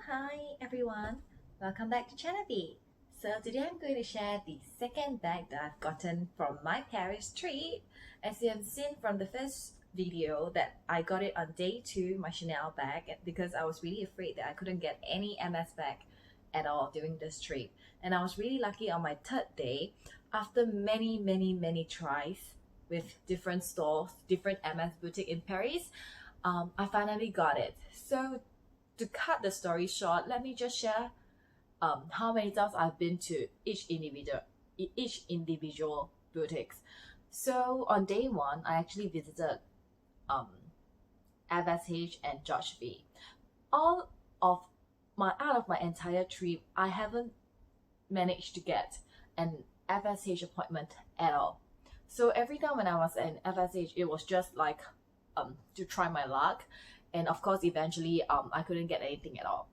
Hi everyone, welcome back to Channel B. So today I'm going to share the second bag that I've gotten from my Paris trip. As you have seen from the first video that I got it on day 2, my Chanel bag, because I was really afraid that I couldn't get any MS bag at all during this trip. And I was really lucky on my third day, after many tries with different stores, different MS boutique in Paris, I finally got it. So to cut the story short, let me just share how many times I've been to each individual boutiques. So on day 1, I actually visited um, FSH and George V. All of out of my entire trip, I haven't managed to get an FSH appointment at all. So every time when I was in FSH, it was just like to try my luck, and of course eventually I couldn't get anything at all.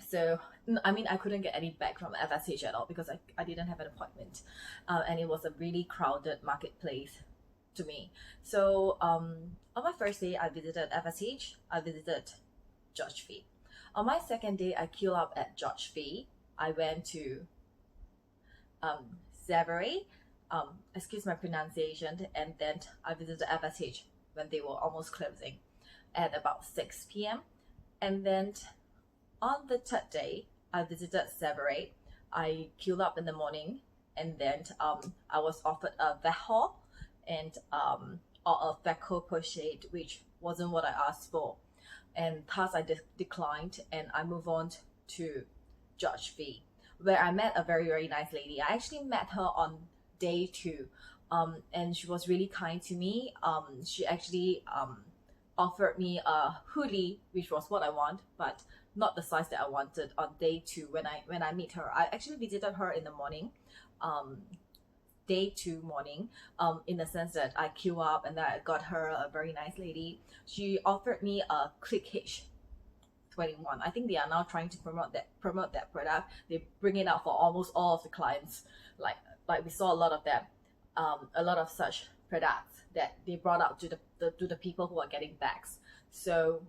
So I couldn't get any bag from FSH at all because I didn't have an appointment, and it was a really crowded marketplace to me. So on my first day, I visited FSH, I visited George V. On my second day, I queued up at George V. I went to Evergrain, excuse my pronunciation, and then I visited FSH when they were almost closing at about 6 p.m. And then on the third day, I visited Evergrain. I queued up in the morning, and then I was offered a Veau and or a Veco pochette, which wasn't what I asked for, and thus I declined, and I moved on to George V, where I met a very nice lady. I actually met her on day 2, and she was really kind to me. She actually offered me a hoodie, which was what I want, but not the size that I wanted on day 2 when I meet her. I actually visited her in the morning, day 2 morning, in the sense that I queue up and then I got her, a very nice lady. She offered me a Click H21. I think they are now trying to promote that product. They bring it out for almost all of the clients. Like we saw a lot of them, a lot of such products that they brought out to the people who are getting bags. So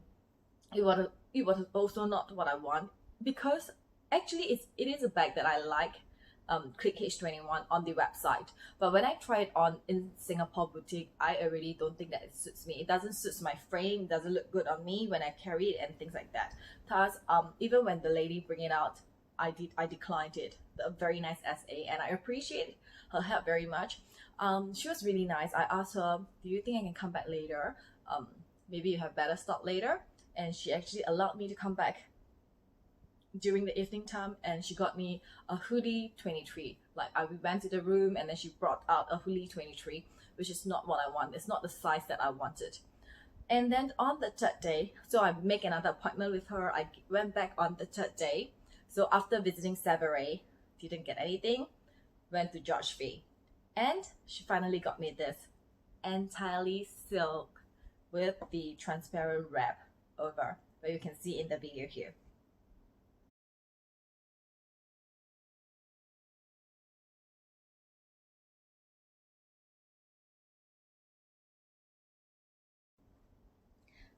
it was also not what I want, because actually it is a bag that I like, Click H21 on the website, but when I try it on in Singapore boutique, I already don't think that it suits me. It doesn't suit my frame, it doesn't look good on me when I carry it and things like that. Thus, even when the lady bring it out, I declined it. A very nice SA, and I appreciate her help very much. She was really nice. I asked her, do you think I can come back later? Maybe you have better stock later. And she actually allowed me to come back during the evening time, and she got me a hoodie 23. We went to the room, and then she brought out a hoodie 23, which is not what I want. It's not the size that I wanted. And then on the third day, so I make another appointment with her. I went back on the third day. So after visiting Evergrain, didn't get anything, went to George V, and she finally got me this entirely silk with the transparent wrap over, where you can see in the video here.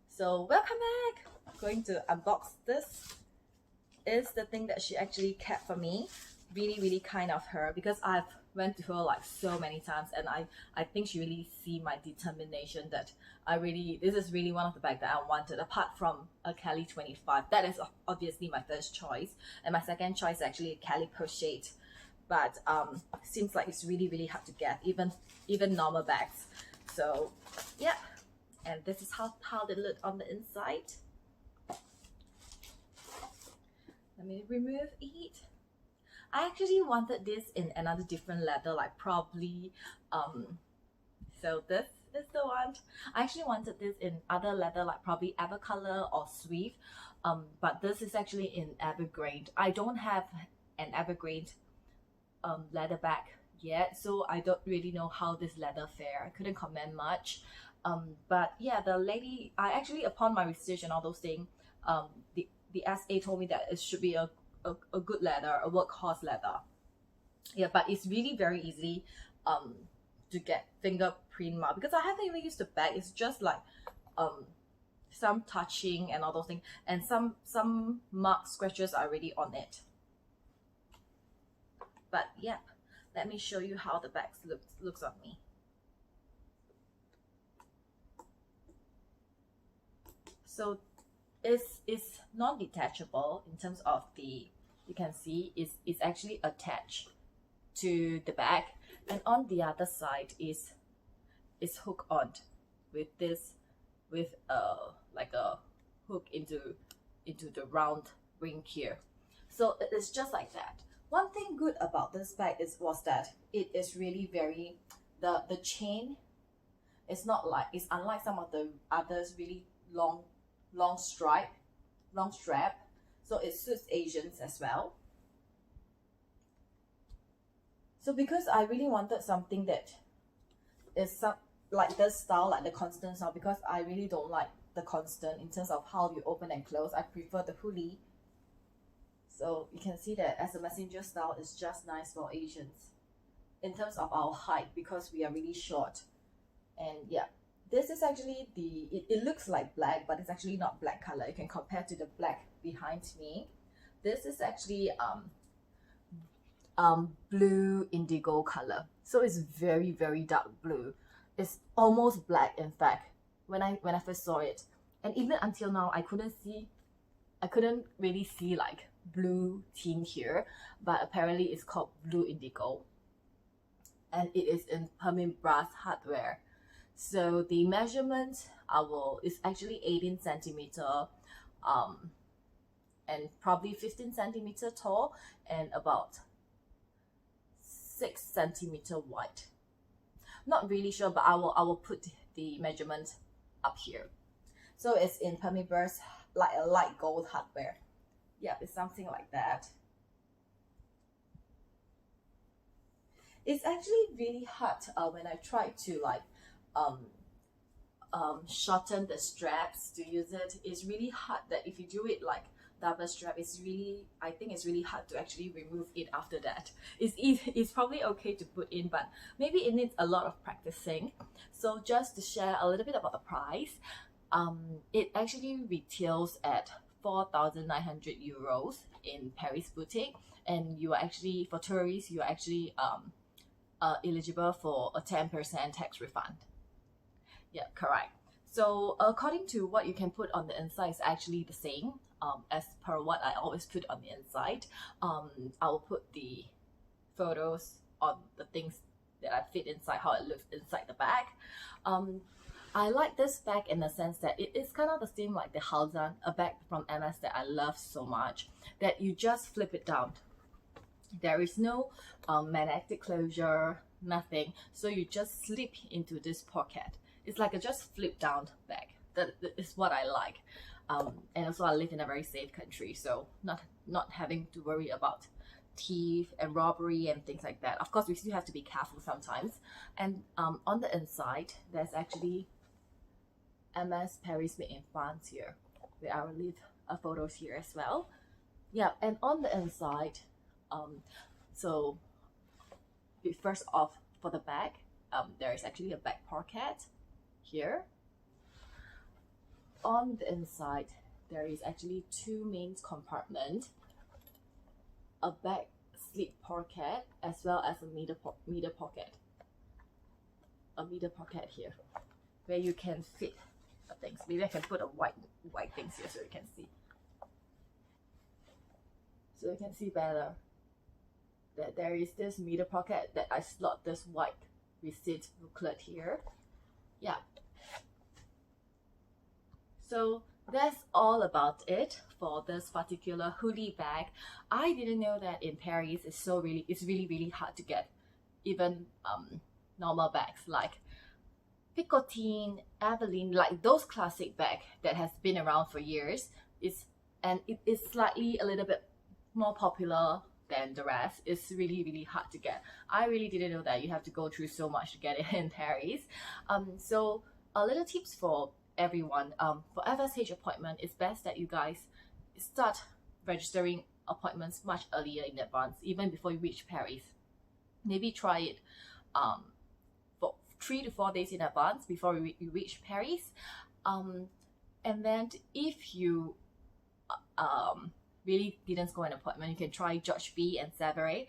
So welcome back. I'm going to unbox this. Is the thing that she actually kept for me. Really kind of her, because I've went to her like so many times, and I think she really see my determination that this is really one of the bags that I wanted, apart from a Kelly 25. That is obviously my first choice, and my second choice is actually a Kelly pochette, but seems like it's really hard to get, even normal bags. So yeah, and this is how they look on the inside. Let me remove it. I actually wanted this in another different leather, like probably so this is the one. I actually wanted this in other leather, like probably Evercolor or Swift, but this is actually in Evergrain. I don't have an Evergrain leather bag yet, so I don't really know how this leather fare. I couldn't comment much, but yeah, the lady, I actually, upon my research and all those things, the SA told me that it should be a good leather, a workhorse leather. Yeah, but it's really very easy to get fingerprint mark, because I haven't even used the bag. It's just like some touching and all those things, and some mark scratches are already on it. But yeah, let me show you how the bag looks on me. So it's non-detachable in terms of the, you can see it's actually attached to the bag, and on the other side is hook on with this, with like a hook into the round ring here. So it's just like that. One thing good about this bag was that it is really very, the chain is not like, it's unlike some of the others really long strap. So it suits Asians as well. So because I really wanted something that is some like this style, like the constant style, because I really don't like the constant in terms of how you open and close. I prefer the hoodie. So you can see that as a messenger style, it's just nice for Asians in terms of our height, because we are really short. And yeah, this is actually it looks like black, but it's actually not black color. You can compare to the black behind me. This is actually blue indigo color. So it's very, very dark blue. It's almost black, in fact, when I first saw it. And even until now, I couldn't really see like blue tint here, but apparently it's called blue indigo, and it is in Permabrass hardware. So the measurement is actually 18 centimeter and probably 15 centimeter tall and about 6 centimeter wide. Not really sure, but I will put the measurement up here. So it's in Permabrass, like a light gold hardware. Yeah, it's something like that. It's actually really hard when I try to like shorten the straps to use it. It's really hard that if you do it like double strap, I think it's really hard to actually remove it after that. It's probably okay to put in, but maybe it needs a lot of practicing. So just to share a little bit about the price, it actually retails at 4,900 euros in Paris boutique, and you are actually, for tourists, you are actually eligible for a 10% tax refund. Yeah, correct. So according to what you can put on the inside is actually the same as per what I always put on the inside. I'll put the photos on the things that I fit inside, how it looks inside the bag. I like this bag in the sense that it is kind of the same like the Halzan, a bag from MS that I love so much, that you just flip it down. There is no magnetic closure, nothing. So you just slip into this pocket. It's like a just flip down bag. That is what I like. And also I live in a very safe country, so not having to worry about thief and robbery and things like that. Of course, we still have to be careful sometimes. And on the inside, there's actually MS Paris made in France here, where I will leave photos here as well. Yeah, and on the inside, so first off, for the bag, there is actually a back pocket here. On the inside, there is actually two main compartments, a back slip pocket as well as a middle pocket. A middle pocket here, where you can fit things. Maybe I can put a white things here so you can see. So you can see better that there is this middle pocket that I slot this white receipt booklet here. Yeah. So that's all about it for this particular hoodie bag. I didn't know that in Paris it's really hard to get even normal bags like Picotine, Evelyn, like those classic bags that has been around for years. It is slightly a little bit more popular than the rest. It's really hard to get. I really didn't know that you have to go through so much to get it in Paris. So a little tips for everyone. For FSH appointment, it's best that you guys start registering appointments much earlier in advance, even before you reach Paris. Maybe try it for 3 to 4 days in advance before you reach Paris. And And then if you really didn't score an appointment, you can try George B and Savory.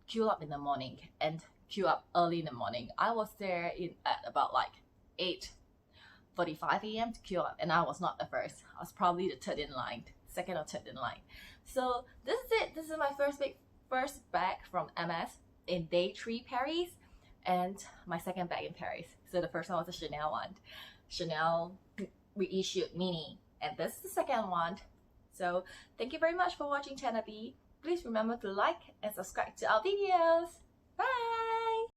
Queue up in the morning and queue up early in the morning. I was there at about like 8:45 a.m. to queue up, and I was not the first. I was probably the third in line, second or third in line. So this is it. This is my first bag from MS in day 3 Paris, and my second bag in Paris. So the first one was a Chanel one. Chanel reissued Mini, and this is the second one. So thank you very much for watching Channel B. Please remember to like and subscribe to our videos. Bye!